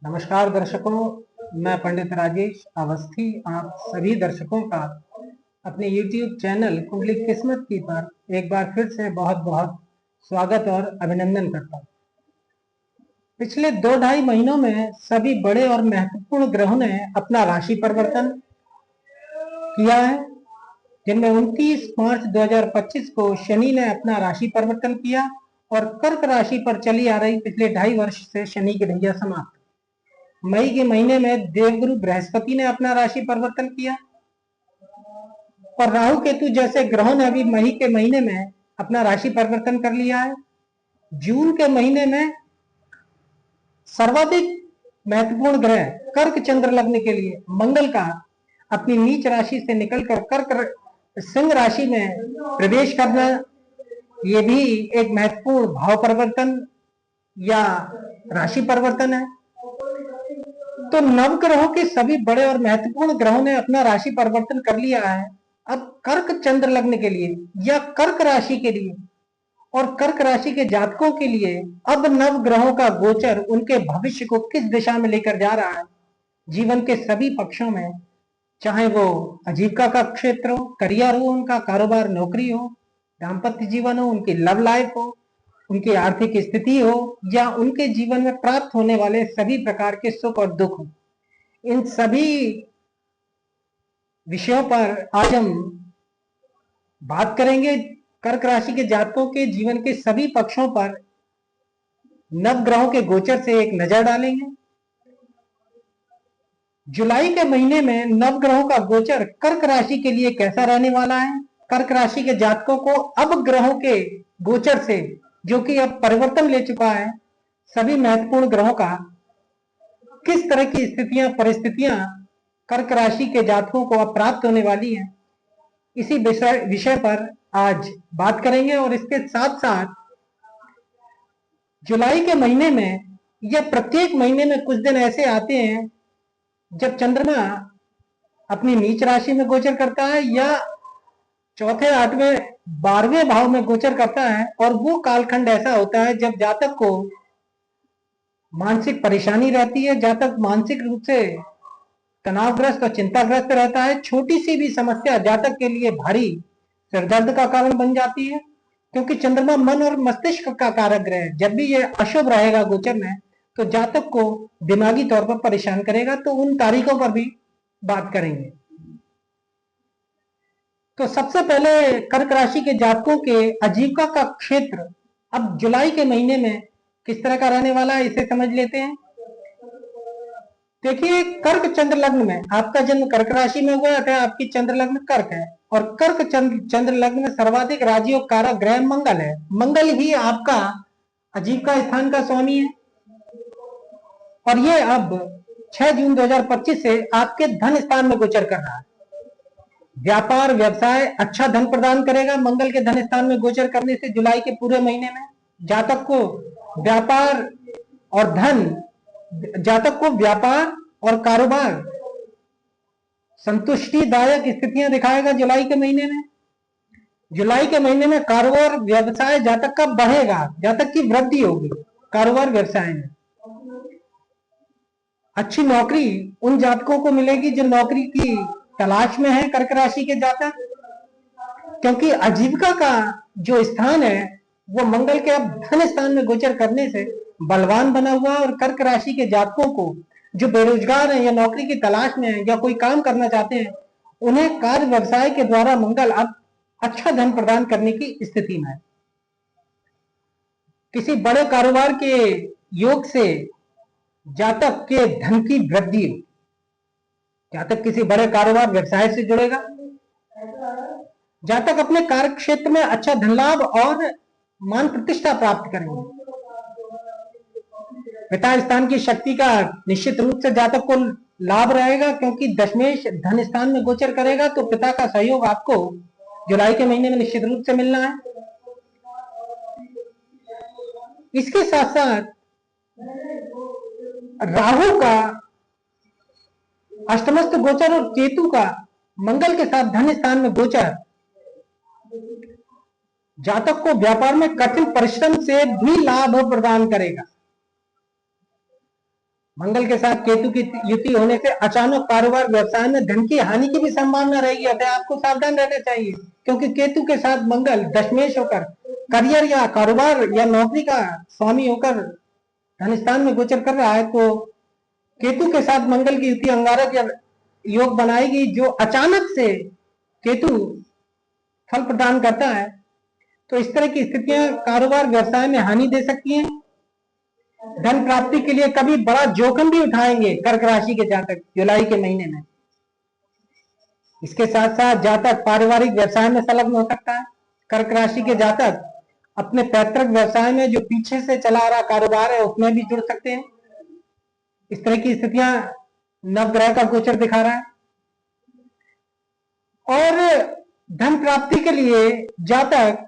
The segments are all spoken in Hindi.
नमस्कार दर्शकों, मैं पंडित राजेश अवस्थी आप सभी दर्शकों का अपने YouTube चैनल कुंडली किस्मत की पर एक बार फिर से बहुत बहुत स्वागत और अभिनंदन करता हूँ। पिछले 2-2.5 महीनों में सभी बड़े और महत्वपूर्ण ग्रहों ने अपना राशि परिवर्तन किया है, जिनमें 29 मार्च 2025 को शनि ने अपना राशि परिवर्तन किया और कर्क राशि पर चली आ रही पिछले 2.5 वर्ष से शनि की ढैया समाप्त। मई के महीने में देवगुरु बृहस्पति ने अपना राशि परिवर्तन किया और राहु केतु जैसे ग्रहों ने अभी मई के महीने में अपना राशि परिवर्तन कर लिया है। जून के महीने में सर्वाधिक महत्वपूर्ण ग्रह कर्क चंद्र लग्न के लिए मंगल का अपनी नीच राशि से निकलकर कर्क सिंह राशि में प्रवेश करना, ये भी एक महत्वपूर्ण भाव परिवर्तन या राशि परिवर्तन है। तो नवग्रहों के सभी बड़े और महत्वपूर्ण ग्रहों ने अपना राशि परिवर्तन कर लिया है। अब कर्क चंद्र लग्न के लिए या कर्क राशि के लिए और कर्क राशि के जातकों के लिए अब नव ग्रहों का गोचर उनके भविष्य को किस दिशा में लेकर जा रहा है, जीवन के सभी पक्षों में, चाहे वो आजीविका का क्षेत्र हो, करियर हो, उनका कारोबार, नौकरी हो, दाम्पत्य जीवन हो, उनकी लव लाइफ हो, उनकी आर्थिक स्थिति हो, या उनके जीवन में प्राप्त होने वाले सभी प्रकार के सुख और दुख हो, इन सभी विषयों पर आज हम बात करेंगे। कर्क राशि के जातकों के जीवन के सभी पक्षों पर नव ग्रहों के गोचर से एक नजर डालेंगे। जुलाई के महीने में नव ग्रहों का गोचर कर्क राशि के लिए कैसा रहने वाला है, कर्क राशि के जातकों को अब ग्रहों के गोचर से, जो कि अब परिवर्तन ले चुका है, सभी महत्वपूर्ण ग्रहों का किस तरह की स्थितियां, परिस्थितियां कर्क राशि के जातकों को अब प्राप्त होने वाली हैं, इसी विषय पर आज बात करेंगे। और इसके साथ साथ जुलाई के महीने में या प्रत्येक महीने में कुछ दिन ऐसे आते हैं जब चंद्रमा अपनी नीच राशि में गोचर करता है या चौथे, 8वें, 12वें भाव में गोचर करता है, और वो कालखंड ऐसा होता है जब जातक को मानसिक परेशानी रहती है, जातक मानसिक रूप से तनावग्रस्त और चिंताग्रस्त रहता है। छोटी सी भी समस्या जातक के लिए भारी सिरदर्द का कारण बन जाती है, क्योंकि चंद्रमा मन और मस्तिष्क का कारक ग्रह है। जब भी ये अशुभ रहेगा गोचर में तो जातक को दिमागी तौर पर परेशान करेगा। तो उन तारीखों पर भी बात करेंगे। तो सबसे पहले कर्क राशि के जातकों के आजीविका का क्षेत्र अब जुलाई के महीने में किस तरह का रहने वाला है, इसे समझ लेते हैं। देखिए, कर्क चंद्र लग्न में आपका जन्म कर्क राशि में हुआ है, आपकी चंद्र लग्न कर्क है, और कर्क चंद्र लग्न में सर्वाधिक राजयोग कारक ग्रह मंगल है। मंगल ही आपका आजीविका स्थान का स्वामी है, और ये अब 6 जून 2025 से आपके धन स्थान में गोचर कर रहा है। व्यापार, व्यवसाय अच्छा धन प्रदान करेगा। मंगल के धन स्थान में गोचर करने से जुलाई के पूरे महीने में जातक को व्यापार और धन, जातक को व्यापार और कारोबार संतुष्टिदायक स्थितियां दिखाएगा। जुलाई के महीने में, जुलाई के महीने में कारोबार व्यवसाय जातक का बढ़ेगा, जातक की वृद्धि होगी कारोबार व्यवसाय में। अच्छी नौकरी उन जातकों को मिलेगी जो नौकरी की तलाश में है, कर्क राशि के जातक, क्योंकि आजीविका का जो स्थान है वो मंगल के अब धन स्थान में गोचर करने से बलवान बना हुआ। और कर्क राशि के जातकों को जो बेरोजगार हैं या नौकरी की तलाश में हैं या कोई काम करना चाहते हैं, उन्हें कार्य व्यवसाय के द्वारा मंगल अब अच्छा धन प्रदान करने की स्थिति में है। किसी बड़े कारोबार के योग से जातक के धन की वृद्धि हो, जातक किसी बड़े कारोबार व्यवसाय से जुड़ेगा। जातक अपने कार्य क्षेत्र में अच्छा धन लाभ और मान प्रतिष्ठा प्राप्त करेंगे। पिता स्थान की शक्ति का निश्चित रूप से जातक को लाभ रहेगा, क्योंकि दशमेश धन स्थान में गोचर करेगा, तो पिता का सहयोग आपको जुलाई के महीने में निश्चित रूप से मिलना है। इसके साथ साथ राहु का अष्टमस्थ गोचर और केतु का मंगल के साथ धन स्थान में गोचर जातक को व्यापार में कठिन परिश्रम से भी लाभ प्रदान करेगा। मंगल के साथ केतु की युति होने से अचानक कारोबार व्यवसाय में धन की हानि की भी संभावना रहेगी, अतः आपको सावधान रहना चाहिए, क्योंकि केतु के साथ मंगल दशमेश होकर करियर या कारोबार या नौकरी का स्वामी होकर धन स्थान में गोचर कर रहा है। तो केतु के साथ मंगल की युति अंगारक योग बनाएगी, जो अचानक से केतु फल प्रदान करता है। तो इस तरह की स्थितियां कारोबार व्यवसाय में हानि दे सकती हैं। धन प्राप्ति के लिए कभी बड़ा जोखिम भी उठाएंगे कर्क राशि के जातक जुलाई के महीने में। इसके साथ साथ जातक पारिवारिक व्यवसाय में संलग्न हो सकता है। कर्क राशि के जातक अपने पैतृक व्यवसाय में जो पीछे से चला आ रहा कारोबार है उसमें भी जुड़ सकते हैं। इस तरह की स्थितियां नवग्रह का गोचर दिखा रहा है। और धन प्राप्ति के लिए जातक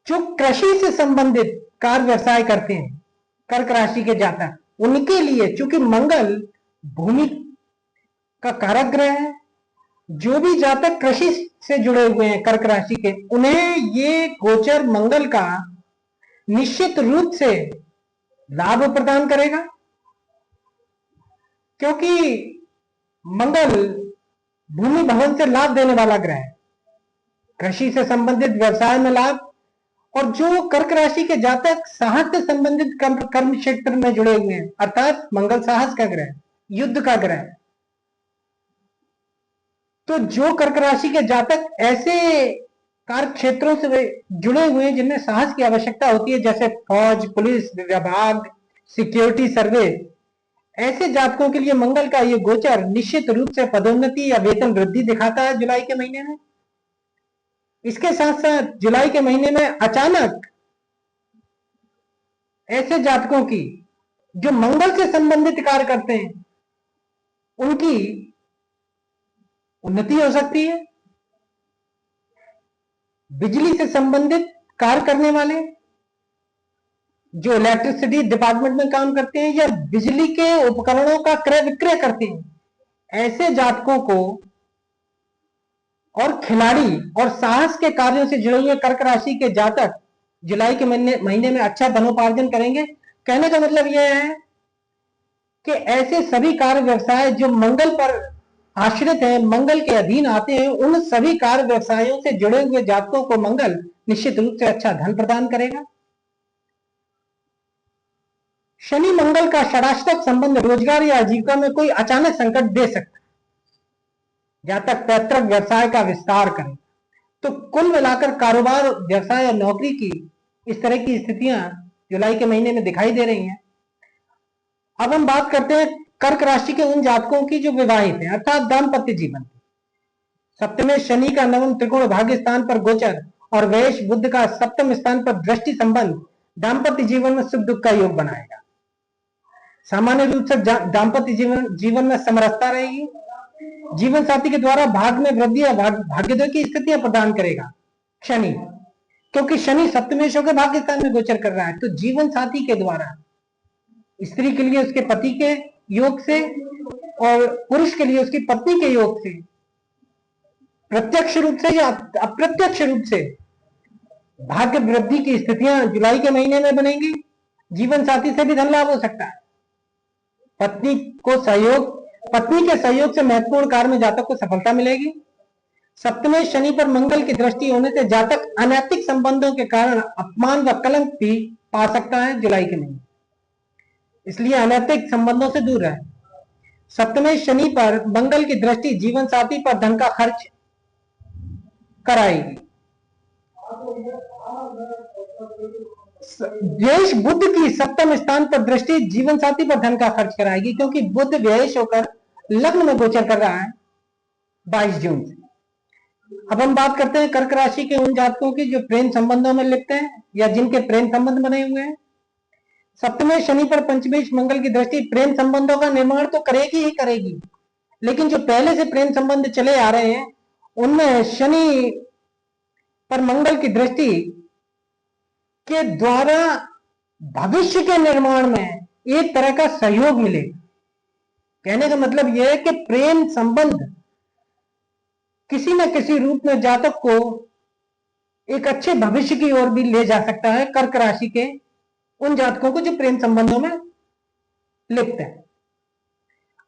जो कृषि से संबंधित कार्य व्यवसाय करते हैं, कर्क राशि के जातक, उनके लिए चूंकि मंगल भूमि का कारक ग्रह है, जो भी जातक कृषि से जुड़े हुए हैं कर्क राशि के, उन्हें ये गोचर मंगल का निश्चित रूप से लाभ प्रदान करेगा, क्योंकि मंगल भूमि भवन से लाभ देने वाला ग्रह है। कृषि से संबंधित व्यवसाय में लाभ, और जो कर्क राशि के जातक साहस से संबंधित कर्म क्षेत्र में जुड़े हुए हैं, अर्थात मंगल साहस का ग्रह, युद्ध का ग्रह, तो जो कर्क राशि के जातक ऐसे कार्य क्षेत्रों से जुड़े हुए हैं जिनमें साहस की आवश्यकता होती है, जैसे फौज, पुलिस विभाग, सिक्योरिटी सर्विस, ऐसे जातकों के लिए मंगल का ये गोचर निश्चित रूप से पदोन्नति या वेतन वृद्धि दिखाता है जुलाई के महीने में। इसके साथ साथ जुलाई के महीने में अचानक ऐसे जातकों की जो मंगल से संबंधित कार्य करते हैं उनकी उन्नति हो सकती है। बिजली से संबंधित कार्य करने वाले, जो इलेक्ट्रिसिटी डिपार्टमेंट में काम करते हैं या बिजली के उपकरणों का क्रय विक्रय करते हैं, ऐसे जातकों को, और खिलाड़ी और साहस के कार्यों से जुड़े हुए कर्क राशि के जातक जुलाई के महीने में अच्छा धनोपार्जन करेंगे। कहने का मतलब यह है कि ऐसे सभी कार्य व्यवसाय जो मंगल पर आश्रित हैं, मंगल के अधीन आते हैं, उन सभी कार्य व्यवसायों से जुड़े हुए जातकों को मंगल निश्चित रूप से अच्छा धन प्रदान करेगा। शनि मंगल का षडाष्टक संबंध रोजगार या आजीविका में कोई अचानक संकट दे सकता है, जातक पैतृक व्यवसाय का विस्तार करें। तो कुल मिलाकर कारोबार, व्यवसाय और नौकरी की इस तरह की स्थितियां जुलाई के महीने में दिखाई दे रही हैं। अब हम बात करते हैं कर्क राशि के उन जातकों की जो विवाहित हैं, अर्थात दाम्पत्य जीवन। सप्तम शनि का नवम त्रिकोण भाग्य स्थान पर गोचर और वैश बुध का सप्तम स्थान पर दृष्टि संबंध दाम्पत्य जीवन में सुख दुख का योग बनाएगा। सामान्य रूप से दाम्पत्य जीवन में समरसता रहेगी। जीवन साथी के द्वारा भाग में वृद्धि या भाग्योदय की स्थितियां प्रदान करेगा शनि, क्योंकि शनि सप्तमेश होकर भाग्य स्थान में गोचर कर रहा है। तो जीवन साथी के द्वारा स्त्री के लिए उसके पति के योग से और पुरुष के लिए उसकी पत्नी के योग से प्रत्यक्ष रूप से या अप्रत्यक्ष रूप से भाग्य वृद्धि की स्थितियां जुलाई के महीने में बनेंगी। जीवन साथी से भी धन लाभ हो सकता है। पत्नी के सहयोग से महत्वपूर्ण कार्य में जातक को सफलता मिलेगी। सप्तमेश शनि पर मंगल की दृष्टि होने से जातक अनैतिक संबंधों के कारण अपमान व कलंक भी पा सकता है जुलाई के महीने, इसलिए अनैतिक संबंधों से दूर रहे। सप्तमेश शनि पर मंगल की दृष्टि जीवन साथी पर धन का खर्च कराएगी। व्ययश बुध की सप्तम स्थान पर दृष्टि जीवन साथी पर धन का खर्च कराएगी, क्योंकि बुध व्ययश होकर लग्न में गोचर कर रहा है 22 जून से। अब हम बात करते हैं कर्क राशि के उन जातकों की जो प्रेम संबंधों में लिप्त हैं या जिनके प्रेम संबंध बने हुए हैं। सप्तमेश शनि पर पंचमेश मंगल की दृष्टि प्रेम संबंधों का निर्माण तो करेगी ही करेगी, लेकिन जो पहले से प्रेम संबंध चले आ रहे हैं उनमें शनि पर मंगल की दृष्टि के द्वारा भविष्य के निर्माण में एक तरह का सहयोग मिलेगा। कहने का मतलब यह है कि प्रेम संबंध किसी न किसी रूप में जातक को एक अच्छे भविष्य की ओर भी ले जा सकता है। कर्क राशि के उन जातकों को जो प्रेम संबंधों में लिप्त है।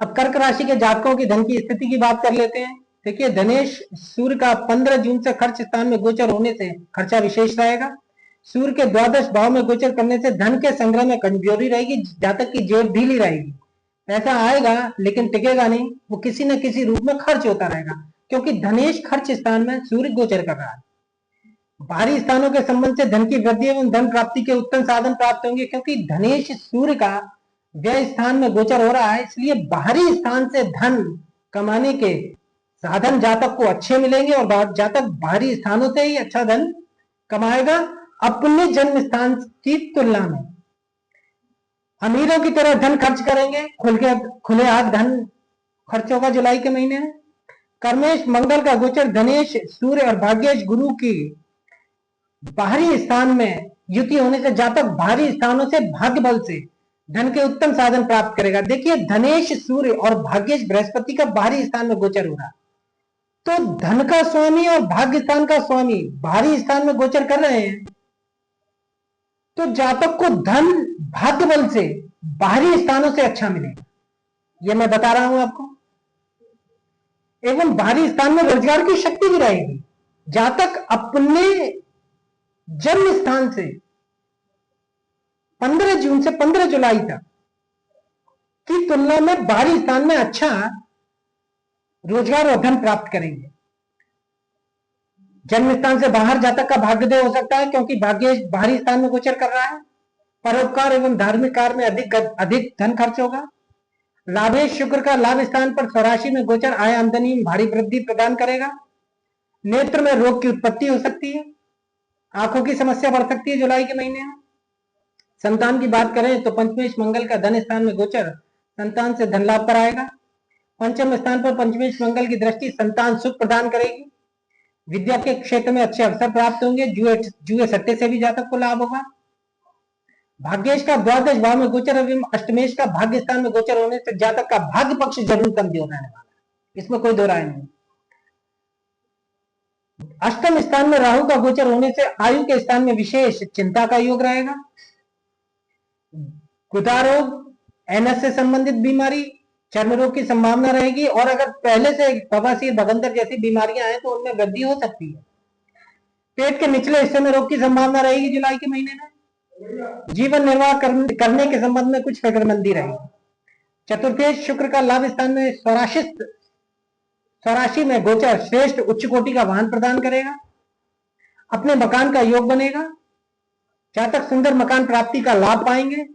अब कर्क राशि के जातकों की धन की स्थिति की बात कर लेते हैं। देखिए, धनेश सूर्य का 15 जून से खर्च स्थान में गोचर होने से खर्चा विशेष रहेगा। सूर्य के द्वादश भाव में गोचर करने से धन के संग्रह में कमजोरी रहेगी, जातक की जेब ढीली रहेगी। पैसा आएगा लेकिन टिकेगा नहीं, वो किसी न किसी रूप में खर्च होता रहेगा, क्योंकि धनेश खर्च स्थान में सूर्य गोचर कर रहा है। बाहरी स्थानों के संबंध से धन की वृद्धि एवं धन प्राप्ति के उत्तम साधन प्राप्त होंगे, क्योंकि धनेश सूर्य का व्यय स्थान में गोचर हो रहा है, इसलिए बाहरी स्थान से धन कमाने के साधन जातक को अच्छे मिलेंगे और जातक बाहरी स्थानों से ही अच्छा धन कमाएगा अपने जन्म स्थान की तुलना में। अमीरों की तरह धन खर्च करेंगे, खुले हाथ धन खर्च होगा जुलाई के महीने में। कर्मेश मंगल का गोचर धनेश सूर्य और भाग्येश गुरु की बाहरी स्थान में युति होने से जातक बाहरी स्थानों से भाग्य बल से धन के उत्तम साधन प्राप्त करेगा। देखिए, धनेश सूर्य और भाग्येश बृहस्पति का बाहरी स्थान में गोचर हो रहा है, तो धन का स्वामी और भाग्य स्थान का स्वामी बाहरी स्थान में गोचर कर रहे हैं, तो जातक को धन भाग्य बल से बाहरी स्थानों से अच्छा मिलेगा, यह मैं बता रहा हूं आपको। एवं बाहरी स्थान में रोजगार की शक्ति भी रहेगी। जातक अपने जन्म स्थान से 15 जून से 15 जुलाई तक की तुलना में बाहरी स्थान में अच्छा रोजगार और धन प्राप्त करेंगे। जन्म स्थान से बाहर जातक का भाग्योदय हो सकता है, क्योंकि भाग्य बाहरी स्थान में गोचर कर रहा है। परोपकार एवं धार्मिक कार्य में अधिक धन खर्च होगा। लाभेश शुक्र का लाभ स्थान पर स्वराशि में गोचर आय आमदनी में भारी वृद्धि प्रदान करेगा। नेत्र में रोग की उत्पत्ति हो सकती है, आंखों की समस्या बढ़ सकती है जुलाई के महीने में। संतान की बात करें तो पंचमेश मंगल का धन स्थान में गोचर संतान से धन लाभ कराएगा। पंचम स्थान पर पंचमेश मंगल की दृष्टि संतान सुख प्रदान करेगी। विद्या के क्षेत्र में अच्छे अवसर प्राप्त होंगे। जुए सट्टे से भी जातक को लाभ होगा। भाग्येश का द्वादश भाव में गोचर एवं अष्टमेश का भाग्य स्थान में गोचर होने से जातक का भाग्य पक्ष जरूर कमजोर रहने वाला है, इसमें कोई दो राय नहीं। अष्टम स्थान में राहु का गोचर होने से आयु के स्थान में विशेष चिंता का योग रहेगा। गुदा रोग, एनएस से संबंधित बीमारी, चर्म रोग की संभावना रहेगी, और अगर पहले से बवासीर भगंदर जैसी बीमारियां हैं तो उनमें वृद्धि हो सकती है। पेट के निचले हिस्से में रोग की संभावना रहेगी जुलाई के महीने में। जीवन निर्वाह करने के संबंध में कुछ फिक्रमंदी रहेगी। चतुर्थेश शुक्र का लाभ स्थान में स्वराशि में गोचर श्रेष्ठ उच्च कोटि का वाहन प्रदान करेगा। अपने मकान का योग बनेगा। जातक सुंदर मकान प्राप्ति का लाभ पाएंगे।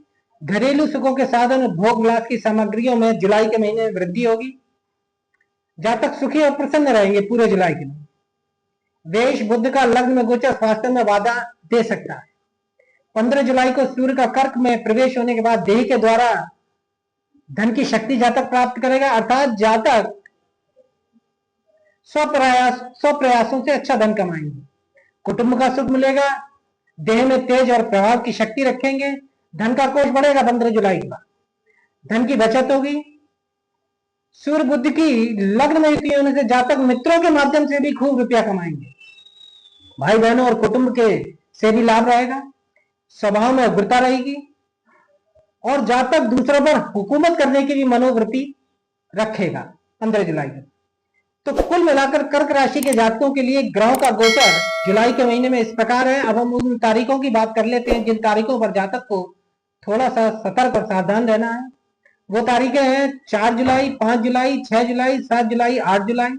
घरेलू सुखों के साधन और भोग विलास की सामग्रियों में जुलाई के महीने में वृद्धि होगी। जातक सुखी और प्रसन्न रहेंगे पूरे जुलाई के महीने। वेश बुध का लग्न में गोचर स्वास्थ्य में बाधा दे सकता है। 15 जुलाई को सूर्य का कर्क में प्रवेश होने के बाद देह के द्वारा धन की शक्ति जातक प्राप्त करेगा, अर्थात जातक स्वप्रयासों से अच्छा धन कमाएंगे। कुटुंब का सुख मिलेगा। देह में तेज और प्रभाव की शक्ति रखेंगे। धन का कोष बढ़ेगा 15 जुलाई के बाद। धन की बचत होगी। सूर्य बुध की लग्न में युति होने से जातक मित्रों के माध्यम से भी खूब रुपया कमाएंगे। भाई बहनों और कुटुंब के से भी लाभ रहेगा। स्वभाव में उग्रता रहेगी और जातक दूसरों पर हुकूमत करने की भी मनोवृत्ति रखेगा 15 जुलाई को। तो कुल मिलाकर कर्क राशि के जातकों के लिए ग्रहों का गोचर जुलाई के महीने में इस प्रकार है। अब हम उन तारीखों की बात कर लेते हैं जिन तारीखों पर जातक को थोड़ा सा सतर्क और सावधान रहना है। वो तारीखें हैं 4 जुलाई, 5 जुलाई, 6 जुलाई, 7 जुलाई, 8 जुलाई,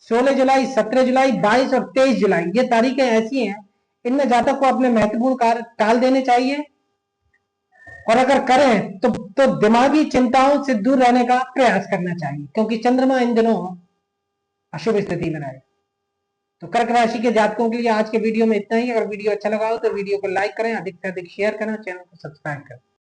16 जुलाई, 17 जुलाई, 22 और 23 जुलाई। ये तारीखें ऐसी हैं, इनमें जातक को अपने महत्वपूर्ण कार्य टाल देने चाहिए, और अगर करें तो दिमागी चिंताओं से दूर रहने का प्रयास करना चाहिए, क्योंकि चंद्रमा इन दिनों अशुभ स्थिति में रहेगा। तो कर्क राशि के जातकों के लिए आज के वीडियो में इतना ही। अगर वीडियो अच्छा लगा हो तो वीडियो को लाइक करें, अधिक से अधिक शेयर करें, चैनल को सब्सक्राइब करें।